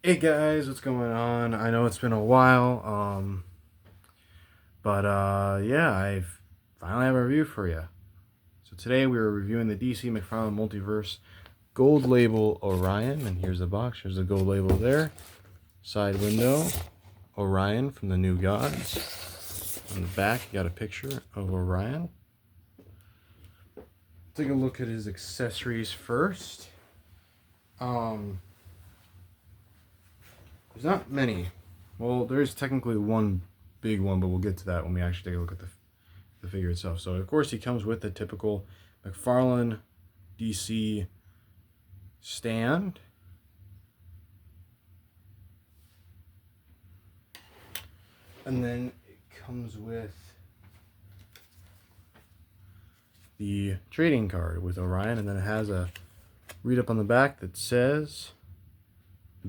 Hey guys, what's going on? I know it's been a while, yeah, I finally have a review for you. So today we are reviewing the DC Mcfarlane Multiverse Gold Label Orion, and here's the box. Here's the gold label there. Side window, Orion from the New Gods. On the back, you got a picture of Orion. Take a look at his accessories first. There's not many. Well, there is technically one big one, but we'll get to that when we actually take a look at the figure itself. So, of course, he comes with the typical Mcfarlane DC stand. And then it comes with the trading card with Orion, and then it has a read up on the back that says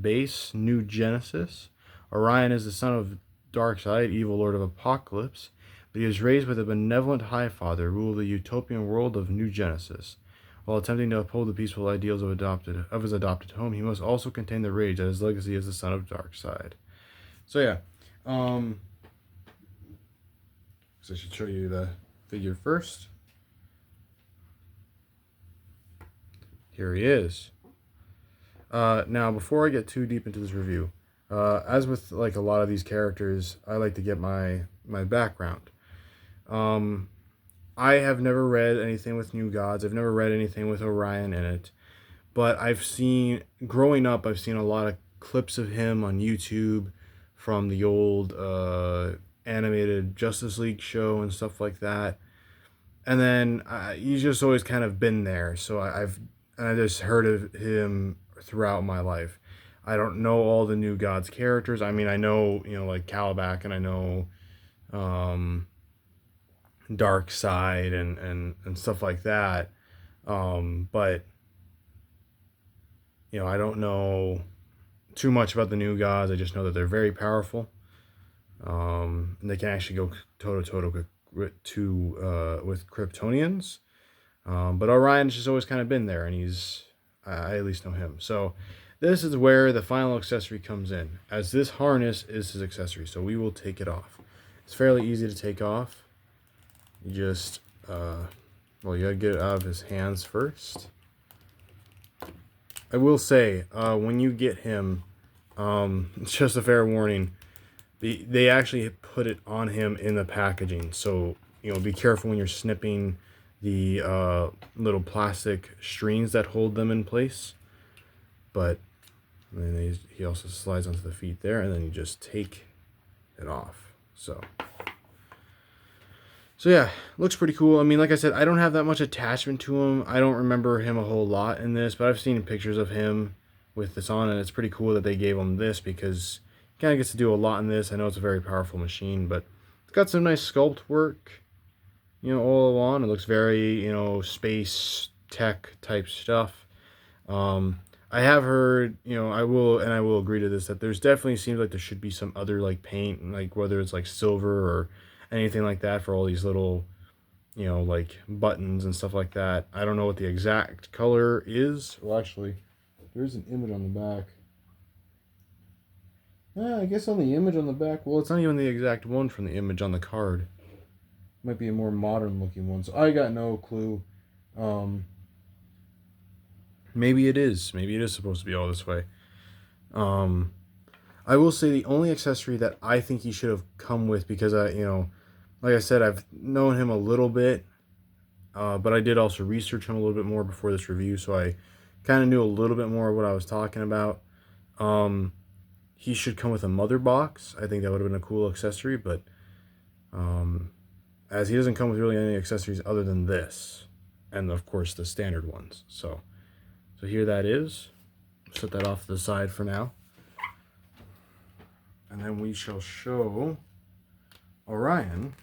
Base New Genesis. Orion is the son of Darkseid, evil lord of Apocalypse, but he is raised by the benevolent High Father, rule of the utopian world of New Genesis. While attempting to uphold the peaceful ideals of his adopted home, he must also contain the rage that his legacy is the son of Darkseid. So yeah, so I should show you the figure first. Here he is. Now, before I get too deep into this review, as with like a lot of these characters, I like to get my background. I have never read anything with New Gods. I've never read anything with Orion in it, but growing up, I've seen a lot of clips of him on YouTube from the old animated Justice League show and stuff like that. And then he's just always kind of been there. So I just heard of him throughout my life. I don't know all the New Gods characters. I mean, I know, like Calabac, and I know Darkseid and stuff like that. But I don't know too much about the New Gods. I just know that they're very powerful. And they can actually go toe to toe with Kryptonians. But Orion's just always kind of been there, and I at least know him. So this is where the final accessory comes in, as this harness is his accessory. So we will take it off. It's fairly easy to take off. You just, you gotta get it out of his hands first. I will say, when you get him, it's just a fair warning, they actually put it on him in the packaging. So, be careful when you're snipping the little plastic strings that hold them in place. But then he also slides onto the feet there, and then you just take it off. So yeah, looks pretty cool. I mean, like I said, I don't have that much attachment to him. I don't remember him a whole lot in this, but I've seen pictures of him with this on, and it's pretty cool that they gave him this because he kind of gets to do a lot in this. I know it's a very powerful machine, but it's got some nice sculpt work, all along. It looks very, space tech type stuff. I have heard, I will agree to this, that there's definitely seems like there should be some other like paint, like whether it's like silver or anything like that for all these little, like buttons and stuff like that. I don't know what the exact color is. Well, actually, there's an image on the back. Yeah, I guess on the image on the back, well, it's not even the exact one from the image on the card. It might be a more modern looking one. So I got no clue. Maybe it is. Maybe it is supposed to be all this way. I will say the only accessory that I think he should have come with, because like I said, I've known him a little bit, but I did also research him a little bit more before this review, so I kind of knew a little bit more of what I was talking about. He should come with a mother box. I think that would have been a cool accessory, but as he doesn't come with really any accessories other than this, and of course the standard ones. So here that is. Set that off to the side for now. And then we shall show Orion.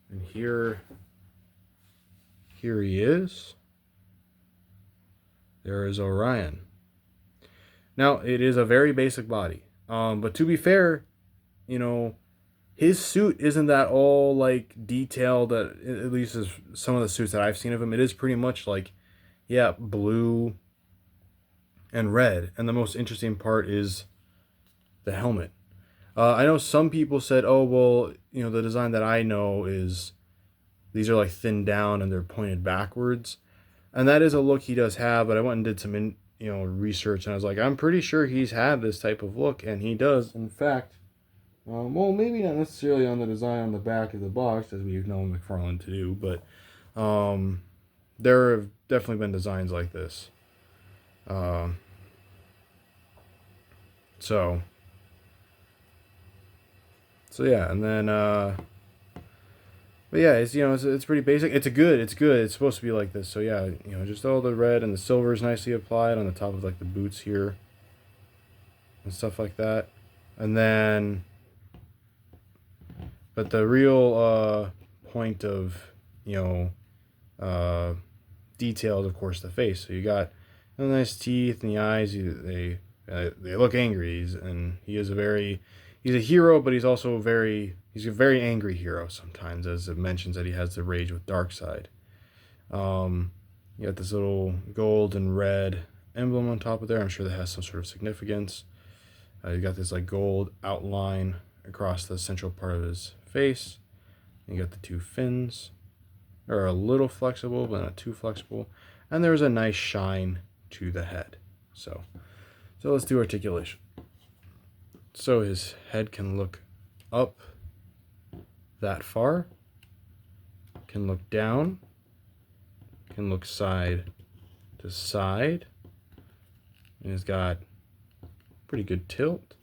And here he is. There is Orion. Now, it is a very basic body. But to be fair, his suit isn't that all like detailed, at least as some of the suits that I've seen of him. It is pretty much like, Yeah, blue and red. And the most interesting part is the helmet. I know some people said, "Oh, well, you know, the design that I know is these are like thinned down and they're pointed backwards," and that is a look he does have. But I went and did some, research, and I was like, I'm pretty sure he's had this type of look, and he does, in fact. Well, maybe not necessarily on the design on the back of the box, as we've known Mcfarlane to do, but there have definitely been designs like this. Um, so, so yeah, and then, but yeah, it's pretty basic. It's good. It's supposed to be like this. So yeah, just all the red and the silver is nicely applied on the top of like the boots here and stuff like that, and then, but the real point of uh, detail is of course the face. So you got the nice teeth and the eyes. They look angry, and he's a hero, but he's a very angry hero sometimes, as it mentions that he has the rage with Darkseid. You got this little gold and red emblem on top of there. I'm sure that has some sort of significance. You got this like gold outline across the central part of his face. You got the two fins. They're a little flexible, but not too flexible. And there's a nice shine to the head. So let's do articulation. So his head can look up that far, can look down, can look side to side, and he's got pretty good tilt.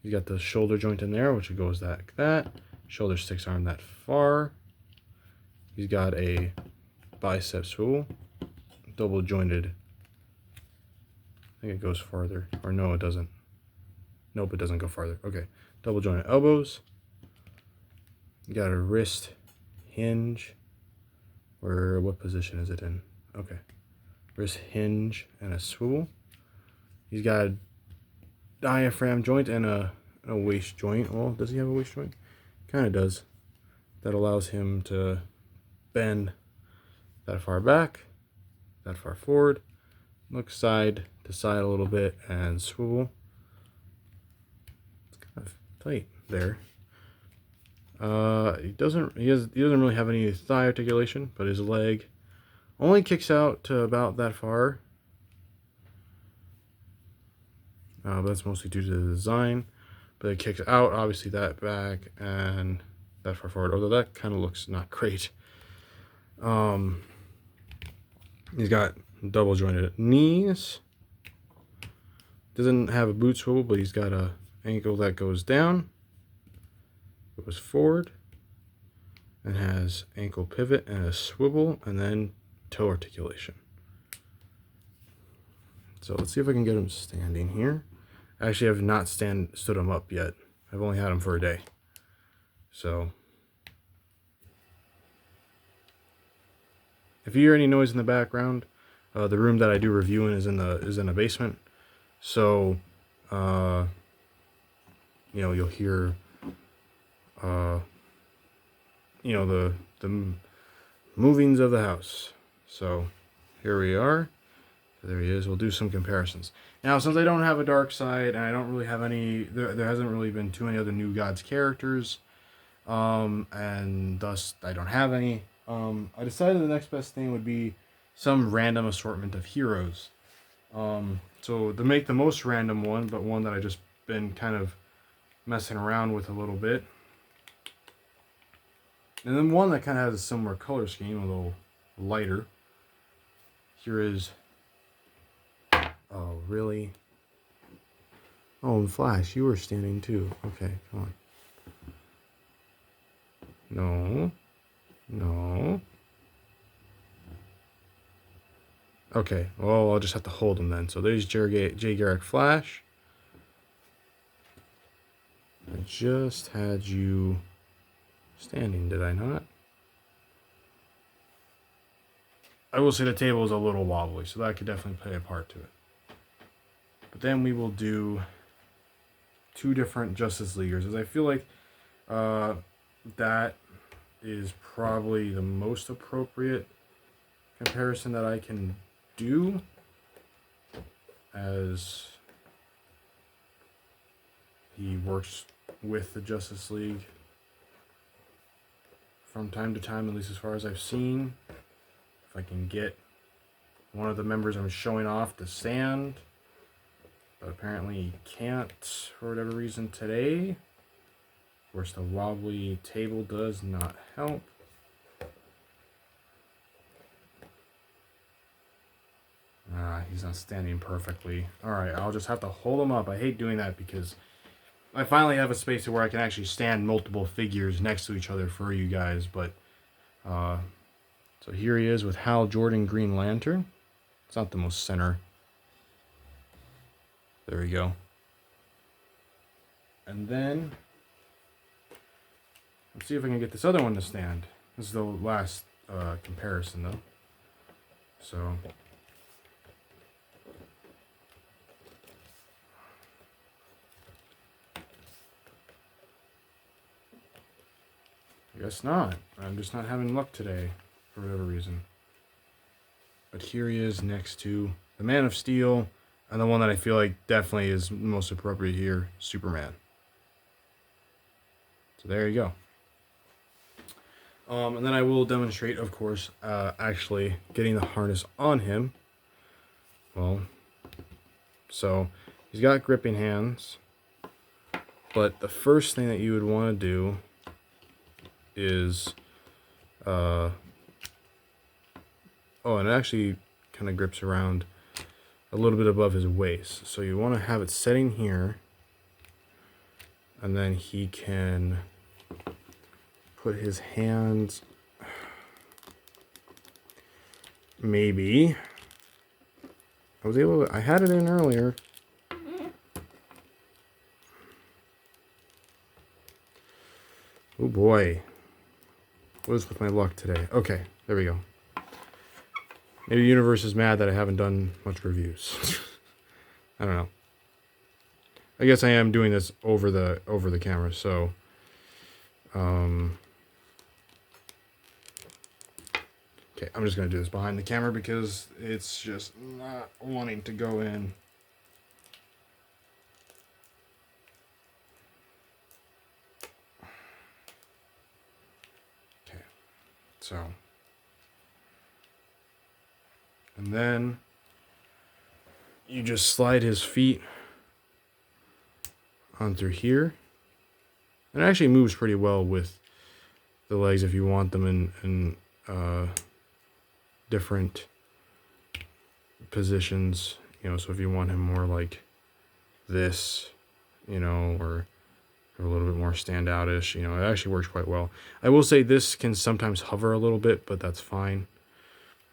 He's got the shoulder joint in there, which goes like that. Shoulder sticks aren't that far. He's got a bicep swivel, double jointed. I think it goes farther, or no, it doesn't. Nope, it doesn't go farther. Okay, double jointed elbows. You got a wrist hinge. What position is it in? Okay, wrist hinge and a swivel. He's got a diaphragm joint and a waist joint. Well, does he have a waist joint? Kind of does. That allows him to bend that far back, that far forward, look side to side a little bit, and swivel. It's kind of tight there. He doesn't really have any thigh articulation, but his leg only kicks out to about that far. But that's mostly due to the design. But it kicks out, obviously, that back and that far forward. Although that kind of looks not great. He's got double jointed knees. Doesn't have a boot swivel, but he's got a ankle that goes down, goes forward, and has ankle pivot and a swivel, and then toe articulation. So let's see if I can get him standing here. Actually, I've not stood him up yet. I've only had him for a day. So if you hear any noise in the background, the room that I do reviewing is in a basement. So you'll hear the movings of the house. So here we are. There he is. We'll do some comparisons. Now, since I don't have a Darkseid, and I don't really have any, there hasn't really been too many other New Gods characters, and thus I don't have any, I decided the next best thing would be some random assortment of heroes. So to make the most random one, but one that I just been kind of messing around with a little bit, and then one that kind of has a similar color scheme, a little lighter. Here is... Oh, really? Oh, and Flash, you were standing too. Okay, come on. No. Okay, well, I'll just have to hold him then. So there's Jay Garrick Flash. I just had you standing, did I not? I will say the table is a little wobbly, so that could definitely play a part to it. But then we will do two different Justice Leaguers, as I feel like that is probably the most appropriate comparison that I can do, as he works with the Justice League from time to time, at least as far as I've seen. If I can get one of the members I'm showing off to stand, but apparently he can't for whatever reason today. Of course, the wobbly table does not help. He's not standing perfectly. Alright, I'll just have to hold him up. I hate doing that because I finally have a space where I can actually stand multiple figures next to each other for you guys. But so here he is with Hal Jordan Green Lantern. It's not the most center. There we go. And then let's see if I can get this other one to stand. This is the last comparison though. So I guess not. I'm just not having luck today for whatever reason. But here he is next to the Man of Steel, and the one that I feel like definitely is most appropriate here, Superman. So there you go. And then I will demonstrate, of course, actually getting the harness on him. Well, so he's got gripping hands, but the first thing that you would want to do is, oh, and it actually kind of grips around a little bit above his waist. So you want to have it setting here, and then he can put his hands, maybe, I had it in earlier. Oh boy. What is with my luck today? Okay, there we go. Maybe the universe is mad that I haven't done much reviews. I don't know. I guess I am doing this over the camera, so okay, I'm just gonna do this behind the camera because it's just not wanting to go in. Okay, so. And then you just slide his feet on through here. And it actually moves pretty well with the legs if you want them in different positions. You know, so if you want him more like this, you know, or a little bit more standout-ish, you know, it actually works quite well. I will say this can sometimes hover a little bit, but that's fine.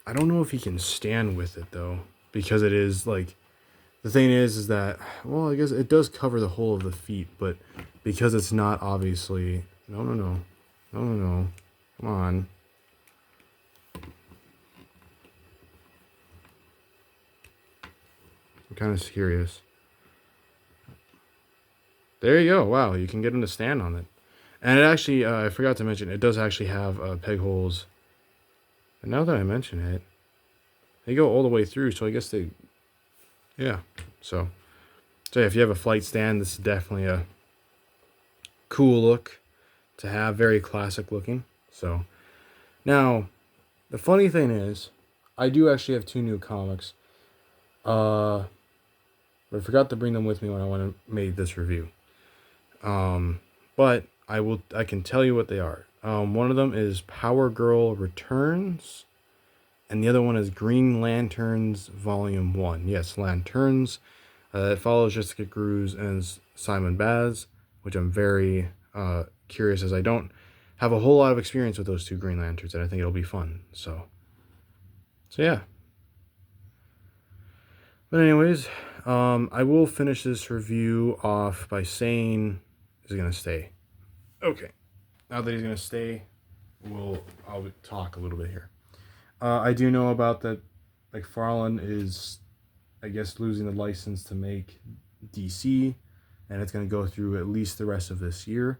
I don't know if he can stand with it though, because it is like, the thing is that, well, I guess it does cover the whole of the feet, but because it's not obviously, no, come on. I'm kind of curious. There you go. Wow, you can get him to stand on it. And it actually, I forgot to mention, it does actually have peg holes. And now that I mention it, they go all the way through, so I guess they, yeah. So yeah, if you have a flight stand, this is definitely a cool look to have, very classic looking. So now, the funny thing is, I do actually have 2 new comics, but I forgot to bring them with me when I made this review. But I can tell you what they are. One of them is Power Girl Returns, and the other one is Green Lanterns Volume 1. Yes, Lanterns. It follows Jessica Cruz and Simon Baz, which I'm very curious, as I don't have a whole lot of experience with those 2 Green Lanterns, and I think it'll be fun. So yeah. But anyways, I will finish this review off by saying, is he going to stay? Okay. Now that he's going to stay, I'll talk a little bit here. I do know about that Mcfarlane is, I guess, losing the license to make DC, and it's going to go through at least the rest of this year.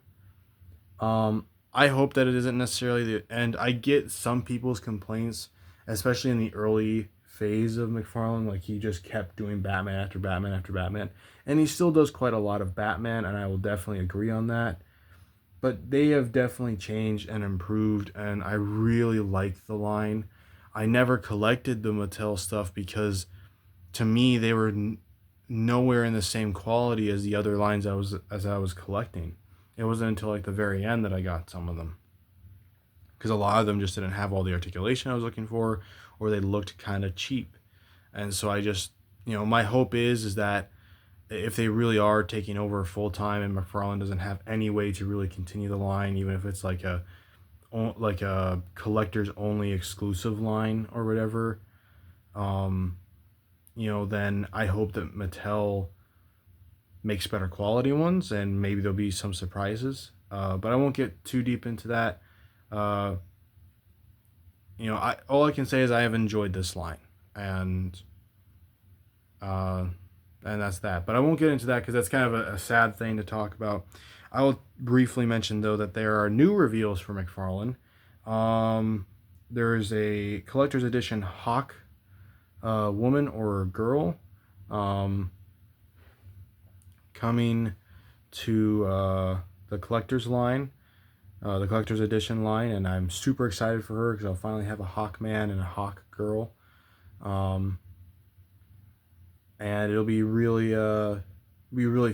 I hope that it isn't necessarily the end. I get some people's complaints, especially in the early phase of Mcfarlane. Like, he just kept doing Batman after Batman after Batman. And he still does quite a lot of Batman, and I will definitely agree on that. But they have definitely changed and improved, and I really like the line. I never collected the Mattel stuff because, to me, they were nowhere in the same quality as the other lines I was collecting. It wasn't until like the very end that I got some of them, because a lot of them just didn't have all the articulation I was looking for, or they looked kind of cheap. And so I just, my hope is that if they really are taking over full time and Mcfarlane doesn't have any way to really continue the line, even if it's like a collectors only exclusive line or whatever, then I hope that Mattel makes better quality ones, and maybe there'll be some surprises. But I won't get too deep into that. All I can say is I have enjoyed this line, and that's that. But I won't get into that because that's kind of a sad thing to talk about. I will briefly mention, though, that there are new reveals for Mcfarlane. There is a collector's edition Hawk woman or girl coming to the collector's line, the collector's edition line, and I'm super excited for her because I'll finally have a Hawk man and a Hawk girl. And it'll be really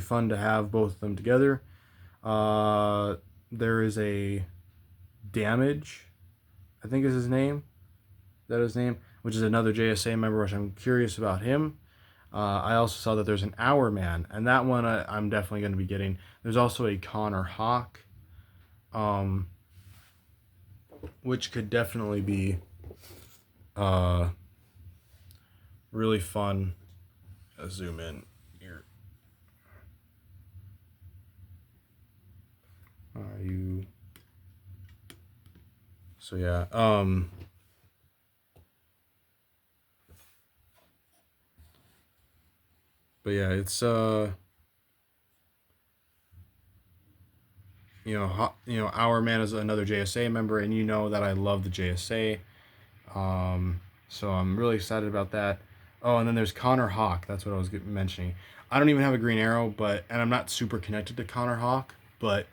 fun to have both of them together. There is a Damage, I think is his name. Is that his name? Which is another JSA member, which I'm curious about him. I also saw that there's an Hour Man, and that one I'm definitely going to be getting. There's also a Connor Hawk, which could definitely be really fun. Let's zoom in here. So yeah, but yeah, it's Our Man is another JSA member, and that I love the JSA. So I'm really excited about that. Oh, and then there's Connor Hawk. That's what I was mentioning. I don't even have a Green Arrow, and I'm not super connected to Connor Hawk, but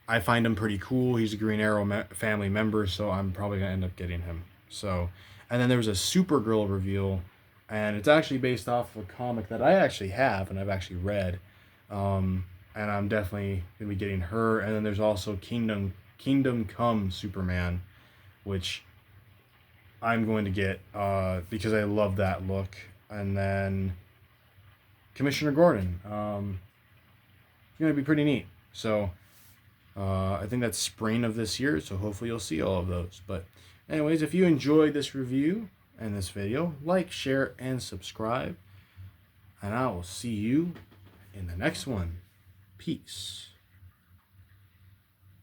I find him pretty cool. He's a Green Arrow family member, so I'm probably going to end up getting him. So, and then there was a Supergirl reveal, and it's actually based off of a comic that I actually have and I've actually read. And I'm definitely going to be getting her. And then there's also Kingdom Come Superman, which I'm going to get because I love that look. And then Commissioner Gordon. It's going to be pretty neat. So I think that's spring of this year, so hopefully you'll see all of those. But anyways, if you enjoyed this review and this video, like, share, and subscribe. And I will see you in the next one. Peace.